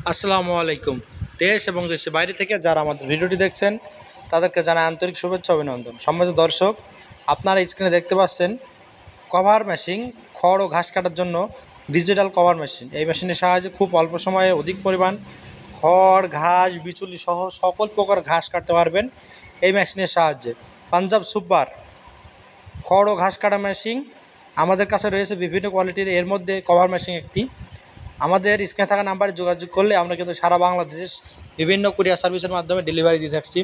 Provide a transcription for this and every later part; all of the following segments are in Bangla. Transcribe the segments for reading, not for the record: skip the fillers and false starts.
আসসালামু আলাইকুম। দেশ এবং দেশের বাইরে থেকে যারা আমাদের ভিডিওটি দেখছেন তাদেরকে জানাই আন্তরিক শুভেচ্ছা অভিনন্দন। সম্মানিত দর্শক, আপনারা স্ক্রিনে দেখতে পাচ্ছেন কভার মেশিন, খড় ও ঘাস কাটার জন্য ডিজিটাল কভার মেশিন। এই মেশিনের সাহায্যে খুব অল্প সময়ে অধিক পরিমাণ খড়, ঘাস, বিচুলি সহ সকল প্রকার ঘাস কাটতে পারবেন এই মেশিনের সাহায্যে। পাঞ্জাব সুপার খড় ও ঘাস কাটা মেশিন আমাদের কাছে রয়েছে বিভিন্ন কোয়ালিটির, এর মধ্যে কভার মেশিন একটি। আমাদের স্ক্রিনে থাকা নাম্বারে যোগাযোগ করলে আমরা কিন্তু সারা বাংলাদেশ বিভিন্ন কুরিয়ার সার্ভিসের মাধ্যমে ডেলিভারি দিয়ে থাকছি।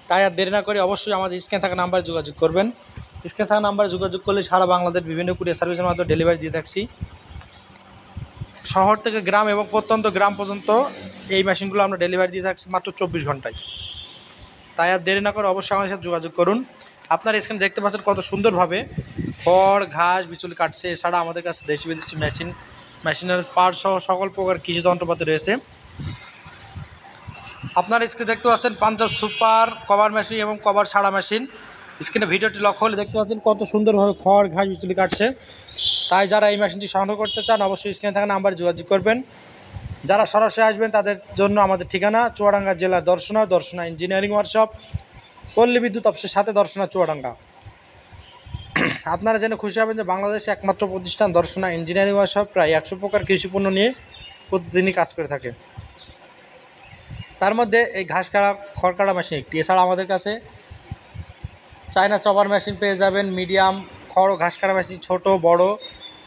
তাই আর দেরি না করে অবশ্যই আমাদের স্ক্রিনে থাকা নাম্বারে যোগাযোগ করবেন। স্ক্রিনে থাকা নাম্বারে যোগাযোগ করলে সারা বাংলাদেশ বিভিন্ন কুরিয়ার সার্ভিসের মাধ্যমে ডেলিভারি দিয়ে থাকছি। শহর থেকে গ্রাম এবং প্রত্যন্ত গ্রাম পর্যন্ত এই মেশিনগুলো আমরা ডেলিভারি দিয়ে থাকছি মাত্র 24 ঘন্টায়। তাই আর দেরি না করে অবশ্যই আমাদের সাথে যোগাযোগ করুন। আপনারা স্ক্রিনে দেখতে পাচ্ছেন কত সুন্দরভাবে খড়, ঘাস, বিচুলি কাটছে। এছাড়া আমাদের কাছে দেশি বিদেশি মেশিনারিজ পার্ট সহ সকল প্রকার কৃষি যন্ত্রপাতি রয়েছে। আপনারা স্ক্রিনে দেখতে পাচ্ছেন পাঞ্জাব সুপার কভার মেশিন এবং কভার ছাড়া মেশিন। স্ক্রিনে ভিডিওটি লক্ষ্য হলে দেখতে পাচ্ছেন কত সুন্দরভাবে খড়, ঘাস, বিচুলি কাটছে। তাই যারা এই মেশিনটি সংগ্রহ করতে চান অবশ্যই স্ক্রিনে থাকা নাম্বারে যোগাযোগ করবেন। যারা সরাসরি আসবেন তাদের জন্য আমাদের ঠিকানা চুয়াডাঙ্গা জেলার দর্শনা ইঞ্জিনিয়ারিং ওয়ার্কশপ, পল্লী বিদ্যুৎ অফিসের সাথে দর্শনা চুয়াডাঙ্গা। আপনারা জেনে খুশি হবেন যে বাংলাদেশে একমাত্র প্রতিষ্ঠান দর্শনা ইঞ্জিনিয়ারিং ওয়ার্কশপ প্রায় 100 প্রকার কৃষিপণ্য নিয়ে প্রতিদিনই কাজ করে থাকে। তার মধ্যে এই ঘাস কাটা, খড় কাটা মেশিন একটি। এছাড়া আমাদের কাছে চায়না চপার মেশিন পেয়ে যাবেন, মিডিয়াম খড় ও ঘাস কাটা মেশিন ছোট বড়।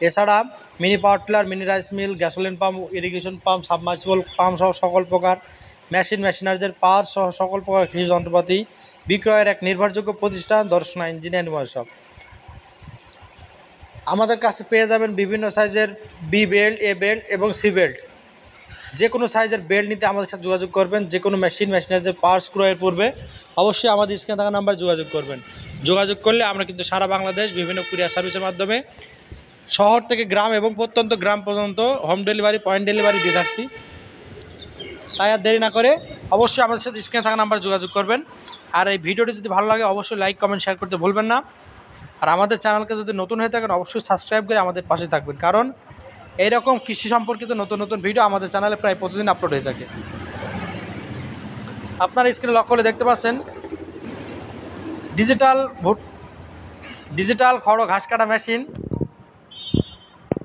এছাড়া mini power tiller, mini rice mill, gasoline pump, irrigation pump, submersible pump সহ সকল প্রকার মেশিনারিজের পার্টস সহ সকল প্রকার কৃষি যন্ত্রপাতি বিক্রয়ের এক নির্ভরযোগ্য প্রতিষ্ঠান দর্শনা ইঞ্জিনিয়ারিং ওয়ার্কশপ। আমাদের কাছে পেয়ে যাবেন বিভিন্ন সাইজের বি বেল্ট, এ বেল্ট এবং সি বেল্ট। যে কোনো সাইজের বেল্ট নিতে আমাদের সাথে যোগাযোগ করবেন। যে কোনো মেশিনারিজের পার্টস ক্রয়ের পূর্বে অবশ্যই আমাদের স্ক্রিনে থাকা নাম্বারে যোগাযোগ করবেন। যোগাযোগ করলে আমরা কিন্তু সারা বাংলাদেশ বিভিন্ন কুরিয়ার সার্ভিসের মাধ্যমে শহর থেকে গ্রাম এবং প্রত্যন্ত গ্রাম পর্যন্ত হোম ডেলিভারি, পয়েন্ট ডেলিভারি দিয়ে থাকছি। তাই আর দেরি না করে অবশ্যই আমাদের সাথে স্ক্রিনে থাকা নাম্বারে যোগাযোগ করবেন। আর এই ভিডিওটি যদি ভালো লাগে অবশ্যই লাইক, কমেন্ট, শেয়ার করতে ভুলবেন না। আর আমাদের চ্যানেলকে যদি নতুন হয়ে থাকেন অবশ্যই সাবস্ক্রাইব করে আমাদের পাশে থাকবেন, কারণ এইরকম কৃষি সম্পর্কিত নতুন নতুন ভিডিও আমাদের চ্যানেলে প্রায় প্রতিদিন আপলোড হয়ে থাকে। আপনারা স্ক্রিনে লক্ষ্য করে দেখতে পাচ্ছেন ডিজিটাল খড় ও ঘাস কাটা মেশিন।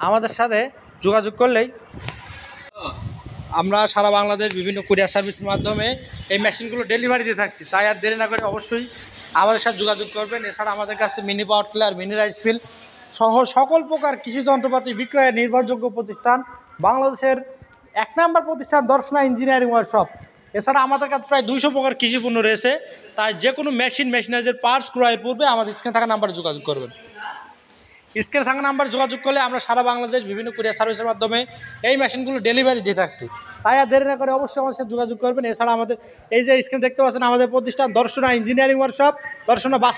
আমাদের সাথে যোগাযোগ করলেই আমরা সারা বাংলাদেশ বিভিন্ন কুরিয়ার সার্ভিসের মাধ্যমে এই মেশিনগুলো ডেলিভারি দিয়ে থাকছি। তাই আর দেরি না করে অবশ্যই আমাদের সাথে যোগাযোগ করবেন। এছাড়া আমাদের কাছে mini power tiller, mini rice mill সহ সকল প্রকার কৃষি যন্ত্রপাতি বিক্রয়ের নির্ভরযোগ্য প্রতিষ্ঠান বাংলাদেশের 1 নম্বর প্রতিষ্ঠান দর্শনা ইঞ্জিনিয়ারিং ওয়ার্কশপ। এছাড়া আমাদের কাছে প্রায় 200 প্রকার কৃষি পণ্য রয়েছে। তাই যে কোনো মেশিনারিজের পার্টস ক্রয়ের পূর্বে আমাদের স্ক্রিনে থাকা নাম্বারে যোগাযোগ করবেন। স্ক্রিনে থাকা নাম্বার যোগাযোগ করলে আমরা সারা বাংলাদেশ বিভিন্ন কুরিয়ার সার্ভিসের মাধ্যমে এই মেশিনগুলো ডেলিভারি দিয়ে থাকছি। তাই আর দেরি না করে অবশ্যই আমাদের সাথে যোগাযোগ করবেন। এছাড়া আমাদের এই যে স্ক্রিনে দেখতে পাচ্ছেন আমাদের প্রতিষ্ঠান দর্শনা ইঞ্জিনিয়ারিং ওয়ার্কশপ, দর্শনা বাস